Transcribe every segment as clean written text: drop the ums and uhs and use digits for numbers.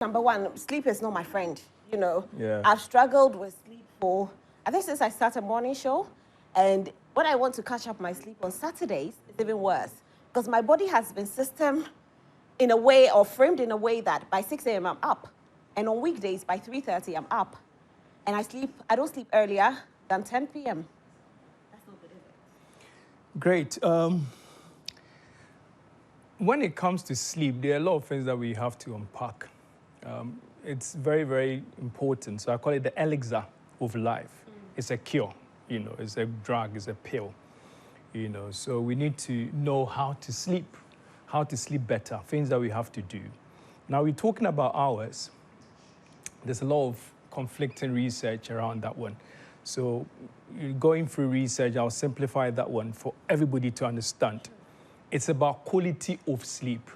Number one, sleep is not my friend, you know. Yeah. I've struggled with sleep for, I think since I started morning show. And when I want to catch up my sleep on Saturdays, it's even worse. Because my body has been system in a way or framed in a way that by 6 a.m. I'm up. And on weekdays, by 3:30, I'm up. And I don't sleep earlier than 10 p.m. That's not good, is it? Great. When it comes to sleep, there are a lot of things that we have to unpack. It's very, very important. So I call it the elixir of life. It's a cure, it's a drug, it's a pill, So we need to know how to sleep better, things that we have to do. Now, we're talking about hours. There's a lot of conflicting research around that one. So going through research, I'll simplify that one for everybody to understand. It's about quality of sleep,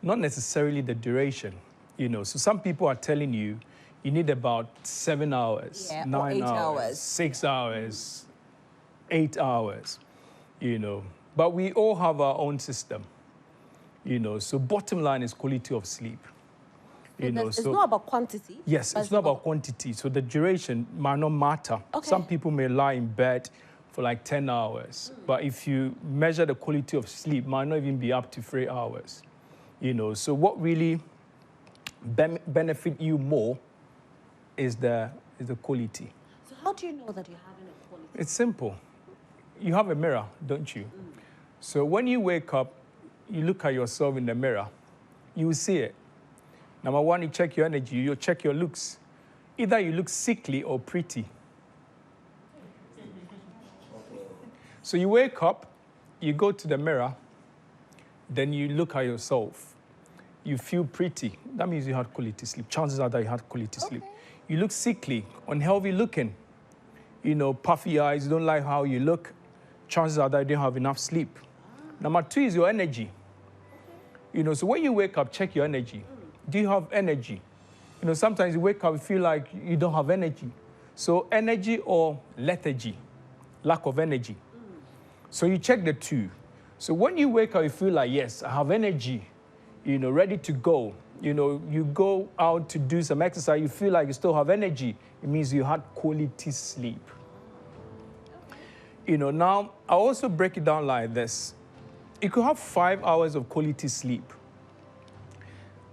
not necessarily the duration. So some people are telling you need about 7 hours, 9 hours, 6 hours, 8 hours, But we all have our own system, So bottom line is quality of sleep. It's not about quantity. Yes, it's not about quantity. So the duration might not matter. Okay. Some people may lie in bed for like 10 hours. But if you measure the quality of sleep, might not even be up to 3 hours. So what really benefit you more is the quality. So how do you know that you're having a quality? It's simple. You have a mirror, don't you? So when you wake up, you look at yourself in the mirror, you will see it. Number one, you check your energy, you check your looks. Either you look sickly or pretty. So you wake up, you go to the mirror, then you look at yourself. You feel pretty. That means you had quality sleep. Chances are that you had quality sleep. You look sickly, unhealthy looking. Puffy eyes, you don't like how you look. Chances are that you didn't have enough sleep. Number two is your energy. So when you wake up, check your energy. Do you have energy? Sometimes you wake up, you feel like you don't have energy. So energy or lethargy, lack of energy. So you check the two. So when you wake up, you feel like, yes, I have energy, ready to go. You go out to do some exercise, you feel like you still have energy. It means you had quality sleep. Now, I also break it down like this. You could have 5 hours of quality sleep.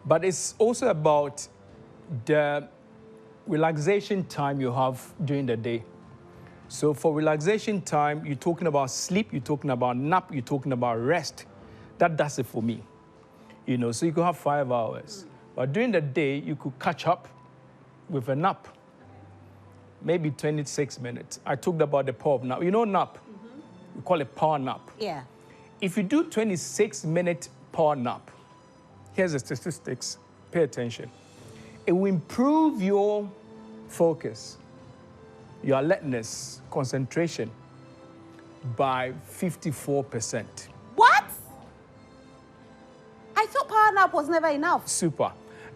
But it's also about the relaxation time you have during the day. So for relaxation time, you're talking about sleep, you're talking about nap, you're talking about rest. That does it for me. So you could have 5 hours. But during the day, you could catch up with a nap. Maybe 26 minutes. I talked about the power of nap. Nap? We call it power nap. Yeah. If you do 26-minute power nap, here's the statistics. Pay attention. It will improve your focus, your alertness, concentration by 54%. What? I thought power nap was never enough. Super.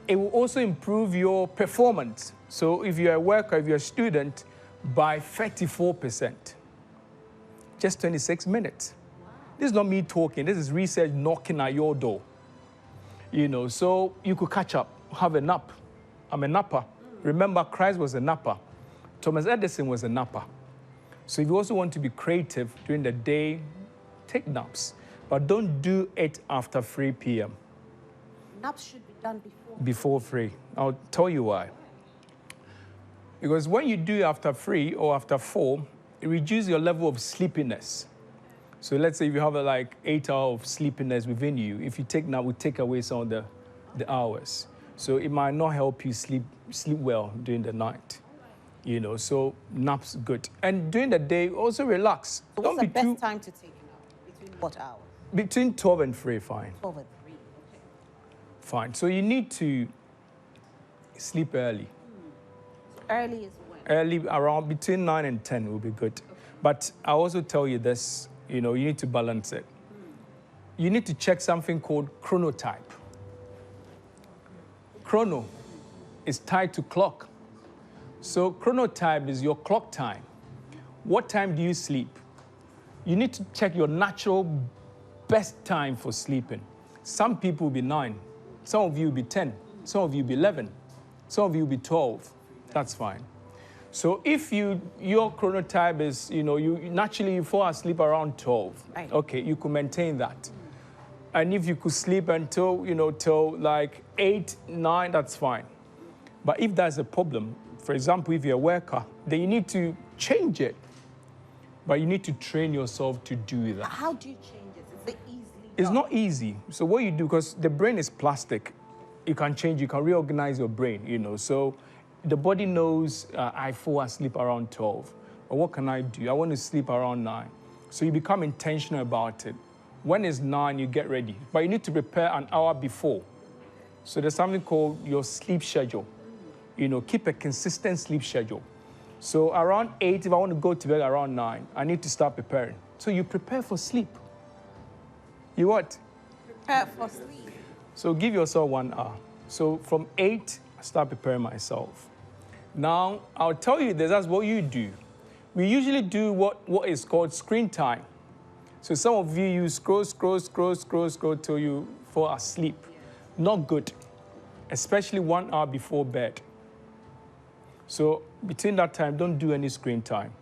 It will also improve your performance. So if you're a worker, if you're a student, by 34%. Just 26 minutes. Wow. This is not me talking. This is research knocking at your door. So you could catch up, have a nap. I'm a napper. Remember, Christ was a napper. Thomas Edison was a napper. So if you also want to be creative during the day, take naps. But don't do it after 3 p.m. Naps should be done before. Before 3. I'll tell you why. Because when you do it after 3 or after 4, it reduces your level of sleepiness. So let's say if you have 8 hours of sleepiness within you, if you take nap, we take away some of the hours. So it might not help you sleep well during the night. So naps good. And during the day, also relax. So what's the best time to take a nap? Between what hours? Between 12 and 3, fine. 12 and 3, okay. Fine. So you need to sleep early. So early is when? Early, around between 9 and 10 will be good. Okay. But I also tell you this, you need to balance it. You need to check something called chronotype. Chrono is tied to clock. So chronotype is your clock time. What time do you sleep? You need to check your natural best time for sleeping. Some people will be 9. Some of you will be 10. Some of you will be 11. Some of you will be 12. That's fine. So if your chronotype is, you naturally fall asleep around 12. Right. Okay, you could maintain that. And if you could sleep until, till like 8, 9, that's fine. But if there's a problem, for example, if you're a worker, then you need to change it. But you need to train yourself to do that. How do you change it? Is it easily It's done? not easy. So what you do, because the brain is plastic, you can change, you can reorganize your brain, So the body knows I fall asleep around 12. But what can I do? I want to sleep around 9. So you become intentional about it. When it's 9, you get ready. But you need to prepare an hour before. So there's something called your sleep schedule. Keep a consistent sleep schedule. So around 8, if I want to go to bed around 9, I need to start preparing. So you prepare for sleep. You what? Prepare for sleep. So give yourself 1 hour. So from 8, I start preparing myself. Now, I'll tell you this, that's what you do. We usually do what is called screen time. So some of you scroll till you fall asleep. Not good, especially 1 hour before bed. So between that time, don't do any screen time.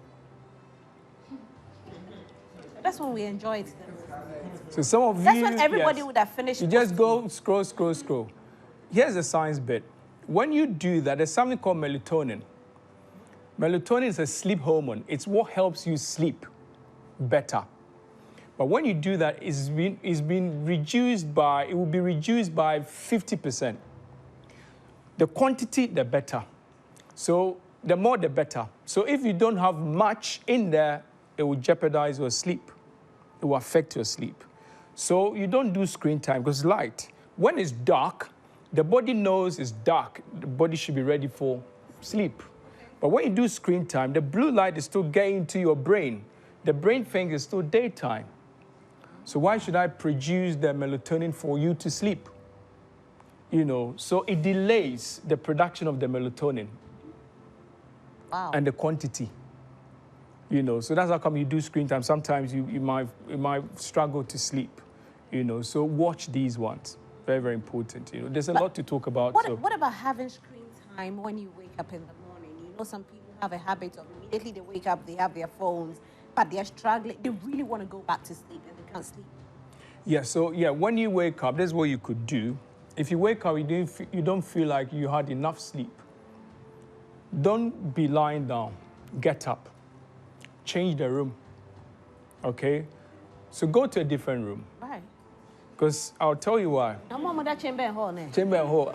That's when we enjoy it. So some of That's you, when everybody yes, would have finished. you just go scroll. Here's the science bit. When you do that, there's something called melatonin. Melatonin is a sleep hormone. It's what helps you sleep better. But when you do that, it will be reduced by 50%. The quantity, the better. So the more, the better. So if you don't have much in there, it will jeopardize your sleep. It will affect your sleep. So you don't do screen time because light. When it's dark, the body knows it's dark. The body should be ready for sleep. But when you do screen time, the blue light is still getting into your brain. The brain thinks it's still daytime. So why should I produce the melatonin for you to sleep? So it delays the production of the melatonin. Wow. And the quantity. So that's how come you do screen time. Sometimes you might struggle to sleep. So watch these ones. Very, very important. There's a lot to talk about. What about having screen time when you wake up in the morning? Some people have a habit of immediately they wake up, they have their phones, but they're struggling. They really want to go back to sleep and they can't sleep. Yeah, so when you wake up, this is what you could do. If you wake up, you don't feel like you had enough sleep. Don't be lying down. Get up. Change the room. Okay? So go to a different room. Right. Because I'll tell you why. No more that chamber and hall. Chamber and hall.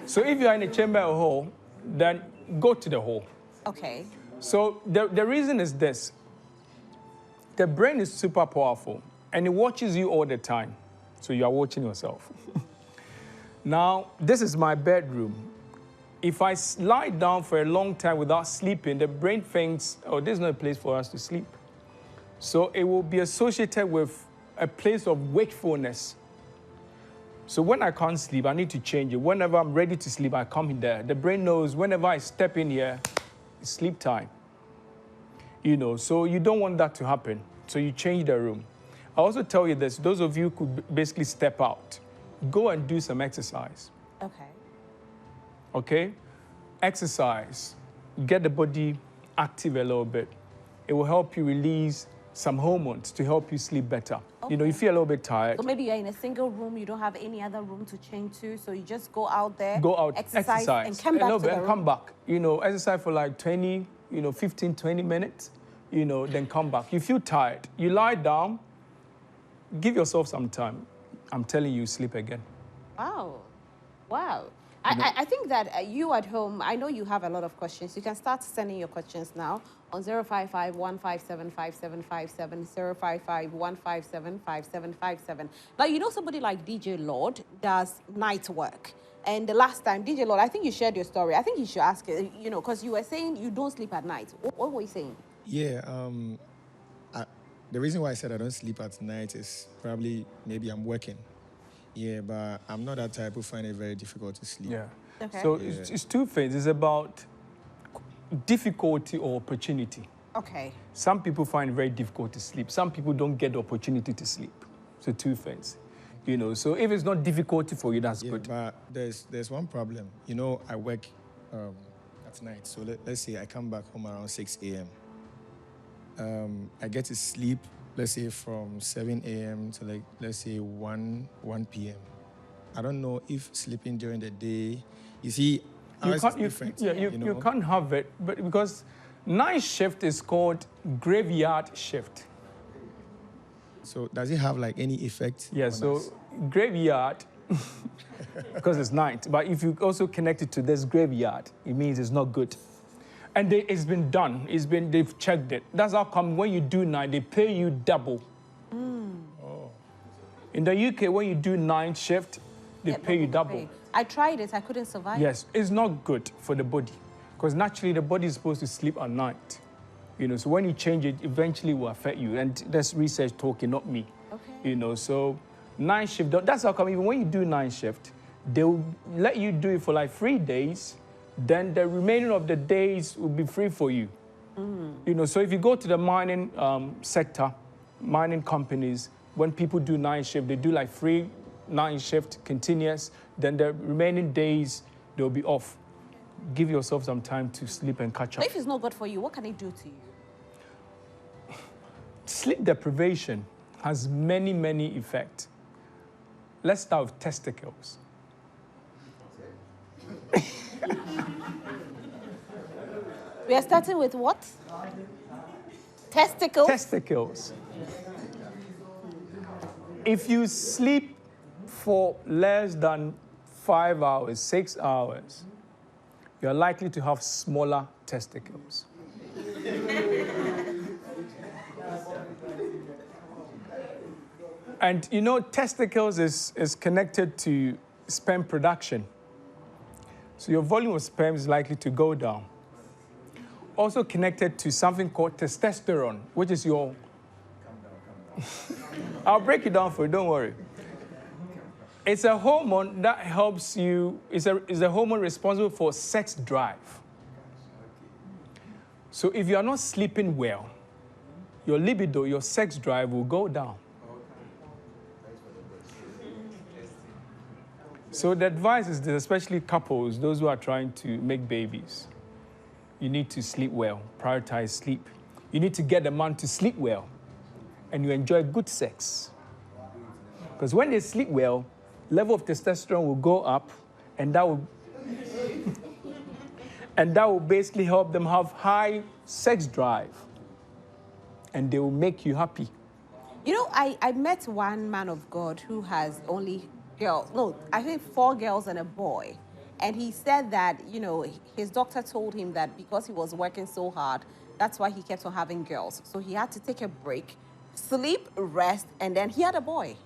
So if you are in a chamber and hall, then go to the hall. Okay. So the reason is this. The brain is super powerful, and it watches you all the time. So you are watching yourself. Now, this is my bedroom. If I lie down for a long time without sleeping, the brain thinks, oh, there's no place for us to sleep. So it will be associated with a place of wakefulness. So when I can't sleep, I need to change it. Whenever I'm ready to sleep, I come in there. The brain knows whenever I step in here, it's sleep time. So you don't want that to happen. So you change the room. I also tell you this, those of you who could basically step out, go and do some exercise. Okay. Okay? Exercise. Get the body active a little bit. It will help you release some hormones to help you sleep better. Okay. You feel a little bit tired. So maybe you're in a single room, you don't have any other room to change to, so you just go out there, Go out, exercise. And come back to the room. Come back. Exercise for like 20, 15, 20 minutes, then come back. You feel tired. You lie down, give yourself some time. I'm telling you, sleep again. Wow. Wow. I think that you at home, I know you have a lot of questions. You can start sending your questions now on 055-157-5757, 055-157-5757. Now, somebody like DJ Lord does night work. And the last time, DJ Lord, I think you shared your story. I think you should ask, because you were saying you don't sleep at night. What were you saying? Yeah, the reason why I said I don't sleep at night is probably maybe I'm working. Yeah, but I'm not that type who find it very difficult to sleep. Yeah. Okay. So it's two things. It's about difficulty or opportunity. Okay. Some people find it very difficult to sleep. Some people don't get the opportunity to sleep. So two things. You know, so if it's not difficult for you, that's Yeah, good. but there's one problem. You know, I work at night. So let's say I come back home around 6 a.m. I get to sleep, let's say from 7 a.m. to like, let's say 1 p.m. I don't know if sleeping during the day, you see, ours is different. You can't have it, but because night shift is called graveyard shift. So does it have like any effect? Yeah, on so us? graveyard, because it's night, but if you also connect it to this graveyard, it means it's not good. And it's been done, they've checked it. That's how come when you do night, they pay you double. Oh. In the UK, when you do night shift, they pay you double. I tried it, I couldn't survive. Yes, it's not good for the body, because naturally the body is supposed to sleep at night. You know, so when you change it, eventually it will affect you. And that's research talking, not me. Okay. You know, so night shift, that's how come even when you do night shift, they'll let you do it for like 3 days, then the remaining of the days will be free for you. You know, so if you go to the mining sector, mining companies, when people do night shift, they do like 3 night shift continuous, then the remaining days, they'll be off. Give yourself some time to sleep and catch up. If it's not good for you, what can it do to you? Sleep deprivation has many, many effects. Let's start with testicles. We are starting with what? Testicles? Testicles. If you sleep for less than 5 hours, 6 hours, you're likely to have smaller testicles. And you know, testicles is connected to sperm production. So your volume of sperm is likely to go down. Also connected to something called testosterone, which is your... I'll break it down for you, don't worry. It's a hormone that helps you, it's a hormone responsible for sex drive. So if you are not sleeping well, your libido, your sex drive will go down. So the advice is that especially couples, those who are trying to make babies, you need to sleep well, prioritize sleep. You need to get the man to sleep well, and you enjoy good sex. Because when they sleep well, level of testosterone will go up, and that will basically help them have high sex drive, and they will make you happy. You know, I met one man of God who has only girls, no, I think 4 girls and a boy. And he said that, you know, his doctor told him that because he was working so hard, that's why he kept on having girls. So he had to take a break, sleep, rest, and then he had a boy.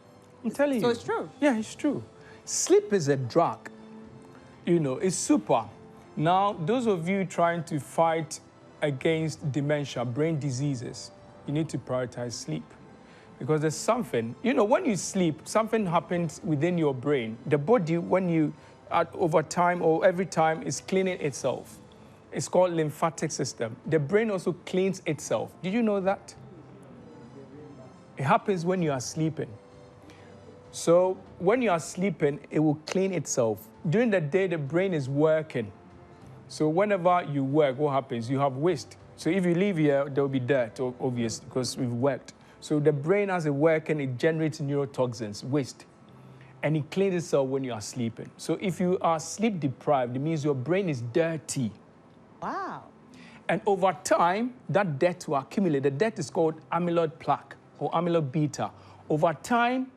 I'm telling you. So it's true. Yeah, it's true. Sleep is a drug. You know, it's super. Now, those of you trying to fight against dementia, brain diseases, you need to prioritize sleep. Because there's something, you know, when you sleep, something happens within your brain. The body, when you, over time or every time, is cleaning itself. It's called lymphatic system. The brain also cleans itself. Did you know that? It happens when you are sleeping. So when you are sleeping, it will clean itself. During the day, the brain is working. So whenever you work, what happens? You have waste. So if you leave here, there will be dirt, obviously, because we've worked. So the brain, as it works, and it generates neurotoxins, waste. And it cleans itself when you are sleeping. So if you are sleep deprived, it means your brain is dirty. Wow. And over time, that dirt will accumulate. The dirt is called amyloid plaque or amyloid beta. Over time,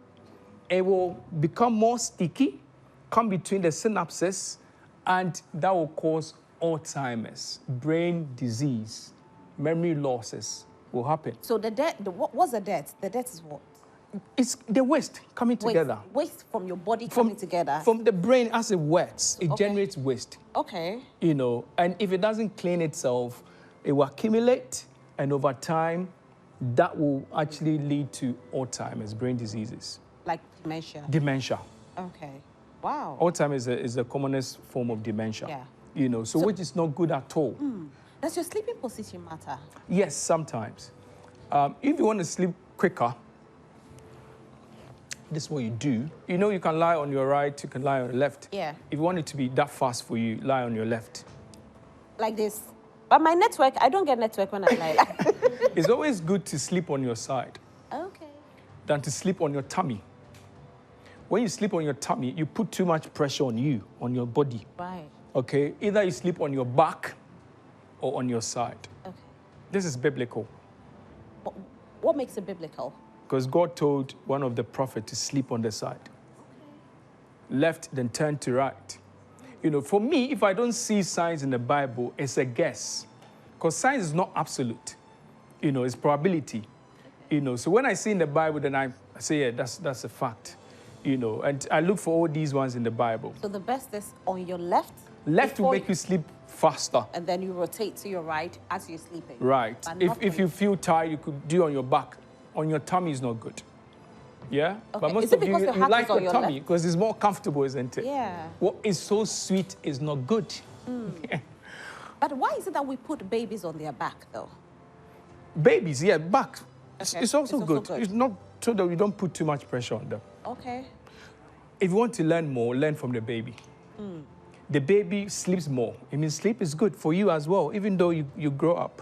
it will become more sticky, come between the synapses, and that will cause Alzheimer's, brain disease, memory losses will happen. So the debt, what's the debt? The debt is what? It's the waste coming together. Waste from your body coming together. From the brain, as it works, it generates waste. Okay. You know, and if it doesn't clean itself, it will accumulate, and over time, that will actually lead to Alzheimer's, brain diseases. Like dementia? Dementia. Okay. Wow. Alzheimer's is the commonest form of dementia. Yeah. You know, so which is not good at all. Does your sleeping position matter? Yes, sometimes. If you want to sleep quicker, this is what you do. You know, you can lie on your right, you can lie on your left. Yeah. If you want it to be that fast for you, lie on your left. Like this. But my network, I don't get network when I lie. It's always good to sleep on your side Okay. than to sleep on your tummy. When you sleep on your tummy, you put too much pressure on you, on your body. Right. Okay? Either you sleep on your back or on your side. Okay. This is biblical. What makes it biblical? Because God told one of the prophets to sleep on the side. Left, then turn to right. You know, for me, if I don't see signs in the Bible, it's a guess. Because science is not absolute. You know, it's probability. You know, so when I see in the Bible, then I say, yeah, that's a fact. You know, and I look for all these ones in the Bible. So the best is on your left. Left will make you sleep faster. And then you rotate to your right as you're sleeping. Right. If you feel tired, you could do on your back. On your tummy is not good. Yeah? Okay. But most Is it of you, because your you heart like is on your your tummy left? because it's more comfortable, isn't it? Yeah. What is so sweet is not good. But why is it that we put babies on their back, though? Babies, yeah, back. Okay. It's also good. It's not so that we don't put too much pressure on them. Okay. If you want to learn more, learn from the baby. The baby sleeps more. I mean, sleep is good for you as well, even though you grow up.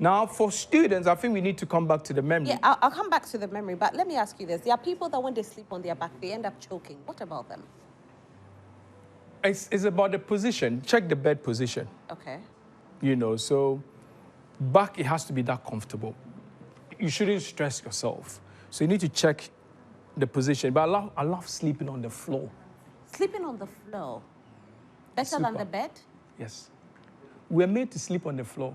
Now, for students, I think we need to come back to the memory. Yeah, I'll come back to the memory, but let me ask you this. There are people that when they sleep on their back, they end up choking. What about them? It's about the position. Check the bed position. Okay. You know, so back, it has to be that comfortable. You shouldn't stress yourself. So you need to check the position. But I love sleeping on the floor. Sleeping on the floor. Better than the bed? Yes. We're made to sleep on the floor.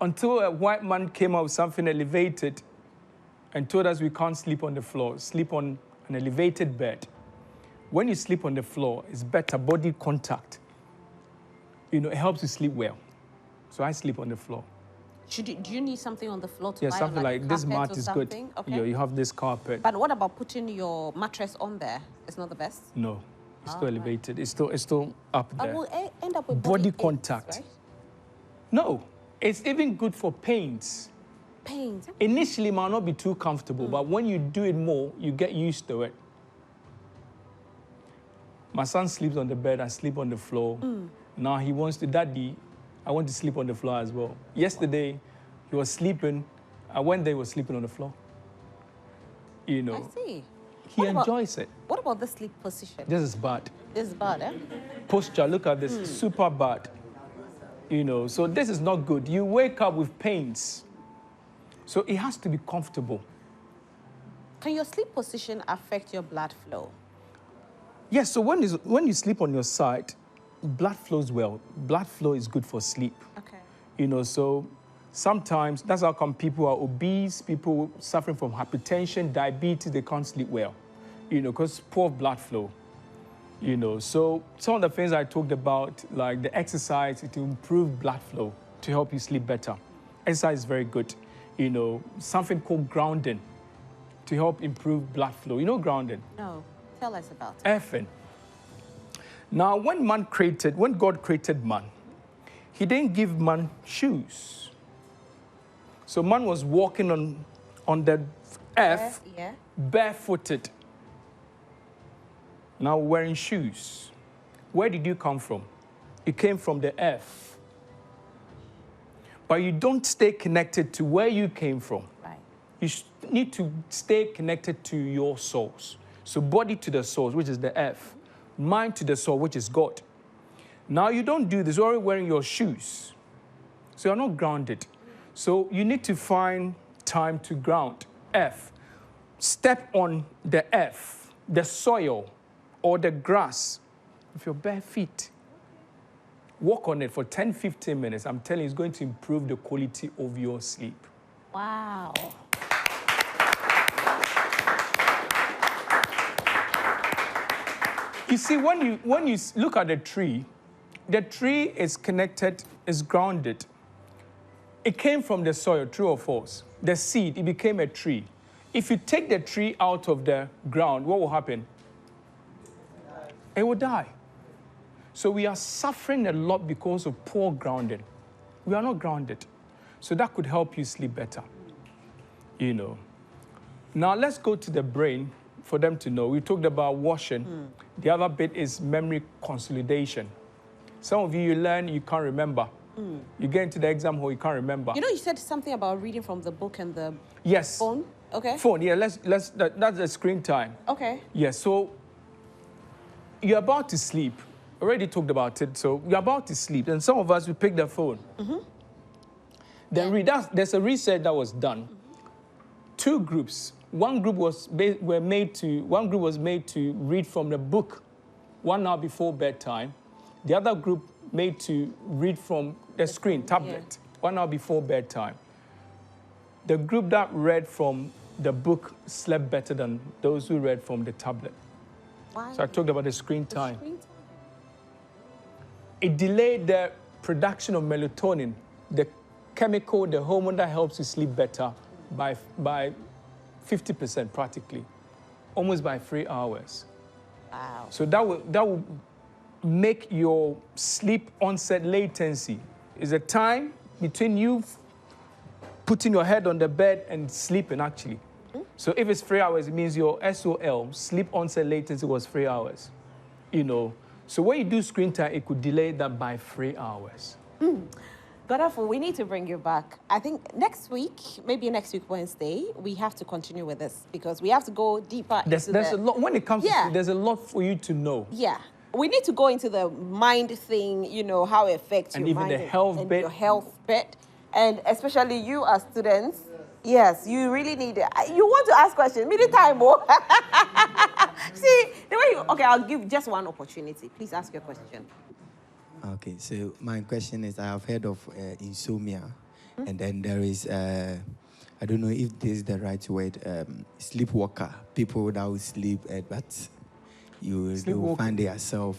Until a white man came out with something elevated and told us we can't sleep on the floor, sleep on an elevated bed. When you sleep on the floor, it's better body contact. You know, it helps you sleep well. So I sleep on the floor. Do you need something on the floor to Yeah, lie something on, like this mat is good. Okay. You know, you have this carpet. But what about putting your mattress on there? It's not the best? No, it's still elevated. It's still up But there. we'll end up with Body aches, contact. right? No, it's even good for pains. Pains. Initially, it might not be too comfortable, but when you do it more, you get used to it. My son sleeps on the bed, I sleep on the floor. Now he wants to, Daddy, I want to sleep on the floor as well. Yesterday, he was sleeping. I went there, he was sleeping on the floor. You know, I see. he enjoys it. What about the sleep position? This is bad. This is bad, eh? Posture, look at this, super bad. You know, so this is not good. You wake up with pains. So it has to be comfortable. Can your sleep position affect your blood flow? Yes, so when you sleep on your side, blood flows well. Blood flow is good for sleep. Okay. You know, so sometimes that's how come people are obese, people suffering from hypertension, diabetes, they can't sleep well. You know, because poor blood flow. You know, so some of the things I talked about, like the exercise, to improve blood flow, to help you sleep better. Exercise is very good. You know, something called grounding, to help improve blood flow. You know grounding? No. Tell us about it. Earthing. Now, when God created man, he didn't give man shoes. So man was walking on the earth, Yeah. barefooted. Now wearing shoes. Where did you come from? You came from the earth. But you don't stay connected to where you came from. Right. You need to stay connected to your source. So body to the source, which is the earth. Mind to the soul, which is God. Now you don't do this, you're already wearing your shoes. So you're not grounded. So you need to find time to ground. Earth. Step on the earth, the soil, or the grass with your bare feet. Walk on it for 10, 15 minutes. I'm telling you, it's going to improve the quality of your sleep. Wow. You see, when you look at the tree is connected, is grounded. It came from the soil, true or false? The seed, it became a tree. If you take the tree out of the ground, what will happen? It will die. So we are suffering a lot because of poor grounding. We are not grounded. So that could help you sleep better. You know. Now let's go to the brain for them to know. We talked about washing. The other bit is memory consolidation. Some of you learn, you can't remember. You get into the exam hall, you can't remember. You know, you said something about reading from the book and the Yes. phone. Okay. Phone, yeah, that's the screen time. Okay. Yes, so you're about to sleep. Already talked about it. So you're about to sleep, and some of us, we pick the phone. Then read. There's a research that was done. Two groups. One group was made to read from the book 1 hour before bedtime. The other group made to read from the screen, tablet, 1 hour before bedtime. The group that read from the book slept better than those who read from the tablet. Why? So I talked about the screen time. Screen time. It delayed the production of melatonin, the chemical, the hormone that helps you sleep better, by 50% practically, almost by 3 hours. Wow. So that will make your sleep onset latency. Is a time between you putting your head on the bed and sleeping, actually. So if it's 3 hours, it means your SOL, sleep onset latency, was 3 hours. You know, so when you do screen time, it could delay that by 3 hours. Godafo, we need to bring you back. I think next week, maybe next week Wednesday, we have to continue with this because we have to go deeper. There's a lot, when it comes to sleep, there's a lot for you to know. Yeah. We need to go into the mind thing, you know, how it affects And your even mind the health and bit. your health bit. And especially you as students, yes, you really need it. You want to ask questions, many time more. See, the way you, okay, I'll give just one opportunity. Please ask your question. Okay, so my question is, I have heard of insomnia, and then there is, I don't know if this is the right word, sleepwalker, people that will sleep, but you will find yourself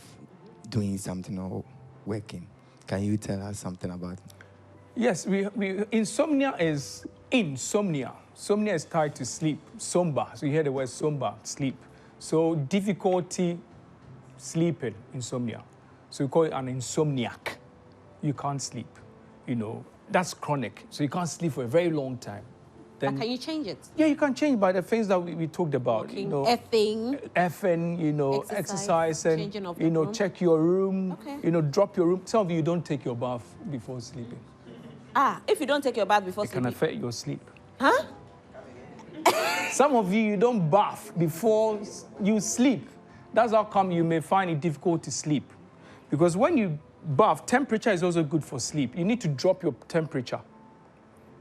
doing something or working. Can you tell us something about it? Yes, insomnia is insomnia. Insomnia is tied to sleep, somba. So you hear the word somba, sleep. So difficulty sleeping, insomnia. So we call it an insomniac. You can't sleep, you know. That's chronic. So you can't sleep for a very long time. Then, But can you change it? yeah, you can change by the things that we talked about. Walking, you know, effing, you know, exercise, and, changing of you the know, room. check your room, Okay. you know, drop your room. Some of you don't take your bath before sleeping. If you don't take your bath before It can sleeping. affect your sleep. Huh? Some of you don't bath before you sleep. That's how come you may find it difficult to sleep. Because when you bath, temperature is also good for sleep. You need to drop your temperature.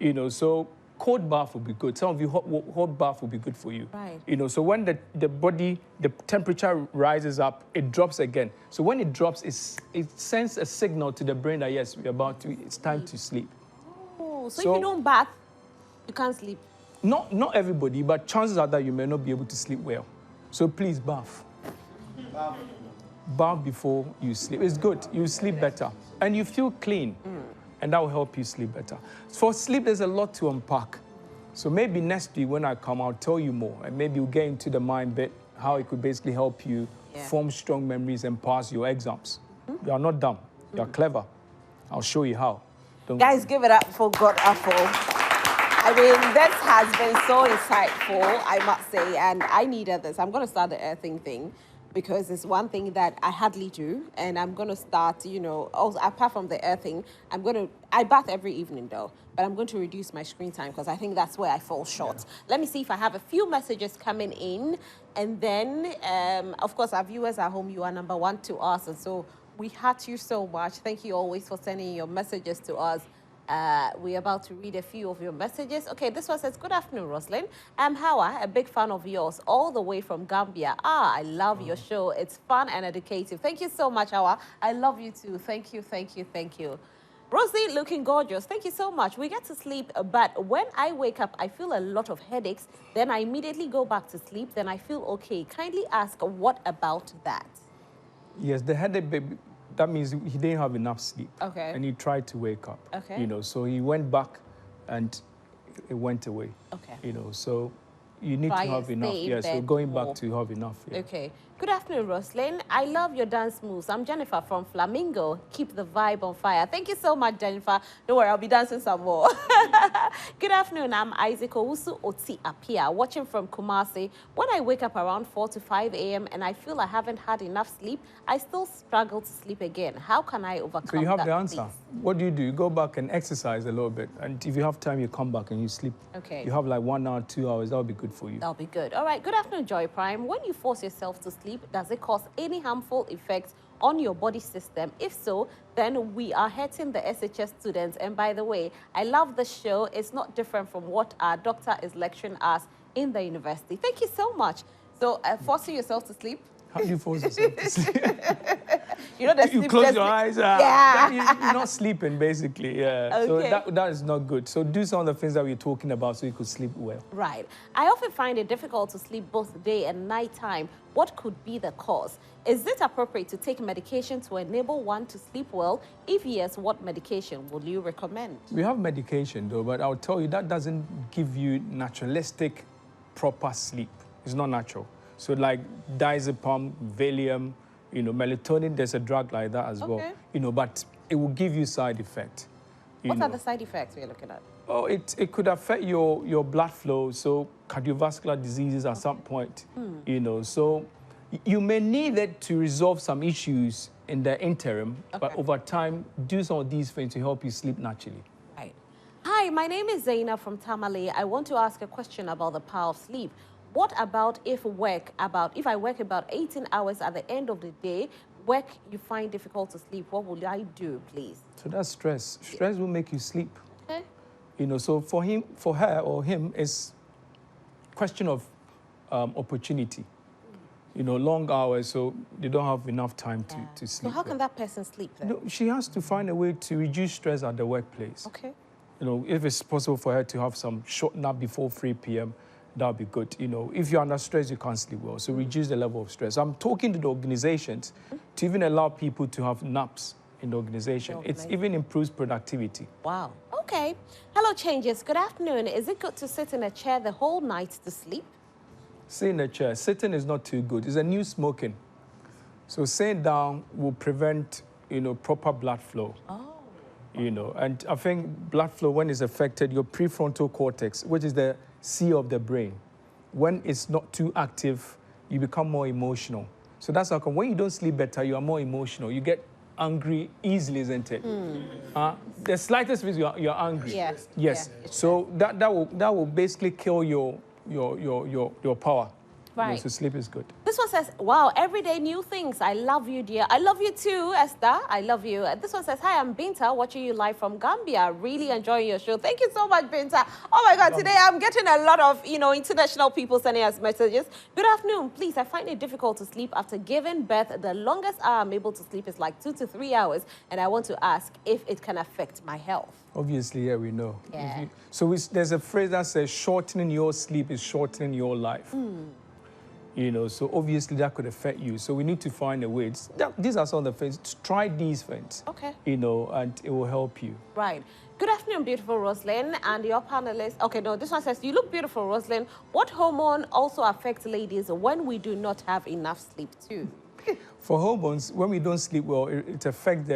You know, so cold bath will be good. Some of you, hot bath will be good for you. Right. You know, so when the body, the temperature rises up, it drops again. So when it drops, it sends a signal to the brain that, yes, it's time to sleep. Oh, so if you don't bath, you can't sleep. Not everybody, but chances are that you may not be able to sleep well. So please bath. Bath before you sleep. It's good. You sleep better. And you feel clean. And that will help you sleep better. For sleep, there's a lot to unpack. So maybe next week when I come, I'll tell you more. And maybe we'll get into the mind bit, how it could basically help you form strong memories and pass your exams. You are not dumb. You are clever. I'll show you how. Guys, give it up for Godafo. I mean, this has been so insightful, I must say, and I needed this. I'm going to start the earthing thing because it's one thing that I hardly do, and I'm going to start, you know, also, apart from the earthing, I bath every evening though, but I'm going to reduce my screen time because I think that's where I fall short. Let me see if I have a few messages coming in, and then, of course, our viewers at home, you are number one to us, and so we heart you so much. Thank you always for sending your messages to us. We're about to read a few of your messages. Okay, this one says, good afternoon, Roslyn. I'm Hawa, a big fan of yours, all the way from Gambia. I love your show. It's fun and educative. Thank you so much, Hawa. I love you too. Thank you, thank you, thank you. Rosie, looking gorgeous. Thank you so much. We get to sleep, but when I wake up, I feel a lot of headaches. Then I immediately go back to sleep. Then I feel okay. Kindly ask, what about that? Yes, the headache, baby. That means he didn't have enough sleep. Okay. And he tried to wake up. Okay. You know, so he went back and it went away. Okay. You know, so you need Try to have and enough. stay Yeah, so bed going more. back to have enough. Yeah. Okay. Good afternoon, Roslyn. I love your dance moves. I'm Jennifer from Flamingo. Keep the vibe on fire. Thank you so much, Jennifer. Don't worry, I'll be dancing some more. Good afternoon. I'm Isaac Owusu Oti Apia, watching from Kumasi. When I wake up around 4 to 5 a.m. and I feel I haven't had enough sleep, I still struggle to sleep again. How can I overcome that? So you have the answer. Please? What do? You go back and exercise a little bit. And if you have time, you come back and you sleep. Okay. You have like 1 hour, 2 hours. That'll be good for you. That'll be good. All right. Good afternoon, Joy Prime. When you force yourself to sleep, does it cause any harmful effects on your body system? If so, then we are hurting the SHS students. And by the way, I love the show. It's not different from what our doctor is lecturing us in the university. Thank you so much. So, forcing yourself to sleep? How do you force yourself to sleep? You know, you close your eyes. Yeah. You're not sleeping, basically. Yeah. Okay. So that is not good. So do some of the things that we're talking about so you could sleep well. Right. I often find it difficult to sleep both day and night time. What could be the cause? Is it appropriate to take medication to enable one to sleep well? If yes, what medication would you recommend? We have medication, though, but I'll tell you that doesn't give you naturalistic, proper sleep. It's not natural. So like diazepam, Valium, melatonin, there's a drug like that as well. But it will give you side effect. What are the side effects we're looking at? Oh, it could affect your blood flow, so cardiovascular diseases at some point, So you may need it to resolve some issues in the interim, but over time, do some of these things to help you sleep naturally. Right. Hi, my name is Zaina from Tamale. I want to ask a question about the power of sleep. What about if I work about 18 hours at the end of the day, work you find difficult to sleep, what would I do, please? So that's stress. Stress will make you sleep. Okay. So for her or him, it's question of opportunity. Long hours, so they don't have enough time to sleep. So how can that person sleep then? She has to find a way to reduce stress at the workplace. Okay. If it's possible for her to have some short nap before 3 p.m., that'll be good. If you're under stress, you can't sleep well. So reduce the level of stress. I'm talking to the organizations to even allow people to have naps in the organization. It even improves productivity. Wow. Okay. Hello, Changes. Good afternoon. Is it good to sit in a chair the whole night to sleep? Sit in a chair. Sitting is not too good. It's a new smoking. So sitting down will prevent, proper blood flow. Oh. And I think blood flow, when it's affected, your prefrontal cortex, which is the C of the brain, when it's not too active, you become more emotional. So that's how come when you don't sleep better, you are more emotional. You get angry easily, isn't it? The slightest reason you're angry. Yes. Yes. Yeah, so that will basically kill your power. Right. So sleep is good. This one says, wow, everyday new things. I love you, dear. I love you too, Esther. I love you. This one says, hi, I'm Binta, watching you live from Gambia. Really enjoying your show. Thank you so much, Binta. Oh my God, today I'm getting a lot of, international people sending us messages. Good afternoon. Please, I find it difficult to sleep after giving birth. The longest hour I'm able to sleep is like 2 to 3 hours. And I want to ask if it can affect my health. Obviously, yeah, we know. Yeah. There's a phrase that says, shortening your sleep is shortening your life. So obviously that could affect you. So we need to find a way. These are some of the things. Try these things. Okay. And it will help you. Right. Good afternoon, beautiful Roslyn, and your panelists. Okay, no, this one says, you look beautiful, Roslyn. What hormone also affects ladies when we do not have enough sleep too? For hormones, when we don't sleep well, it affects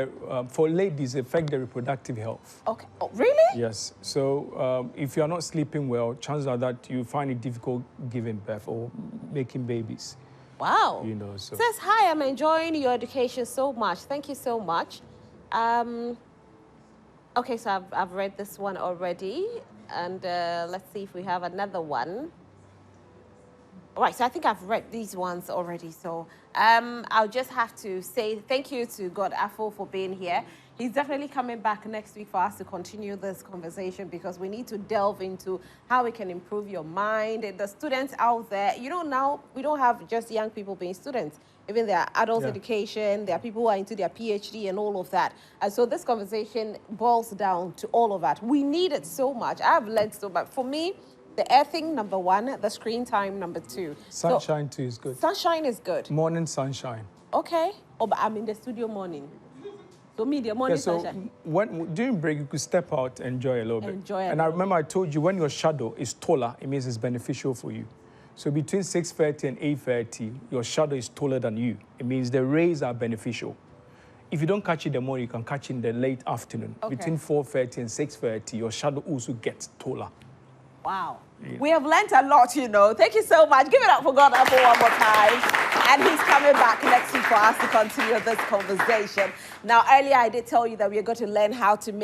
for ladies, it affects their reproductive health. Okay. Oh, really? Yes. So if you're not sleeping well, chances are that you find it difficult giving birth or making babies. Wow. So. Says, hi, I'm enjoying your education so much. Thank you so much. Okay, so I've read this one already. And let's see if we have another one. All right, so I think I've read these ones already. So I'll just have to say thank you to God Afo for being here. He's definitely coming back next week for us to continue this conversation because we need to delve into how we can improve your mind. And the students out there, now we don't have just young people being students. Even their adult education, there are people who are into their PhD and all of that. And so this conversation boils down to all of that. We need it so much. I've learned so much. For me, the earthing, number 1, the screen time, number 2. Sunshine too is good. Sunshine is good. Morning sunshine. Okay. Oh, but I'm in the studio morning. So media morning sunshine. During break, you could step out and enjoy a little bit. And I remember I told you when your shadow is taller, it means it's beneficial for you. So between 6:30 and 8:30, your shadow is taller than you. It means the rays are beneficial. If you don't catch it in the morning, you can catch it in the late afternoon. Okay. Between 4:30 and 6:30, your shadow also gets taller. Wow. Yeah. We have learnt a lot, you know. Thank you so much. Give it up for God Apple one more time. And he's coming back next week for us to continue this conversation. Now, earlier I did tell you that we are going to learn how to make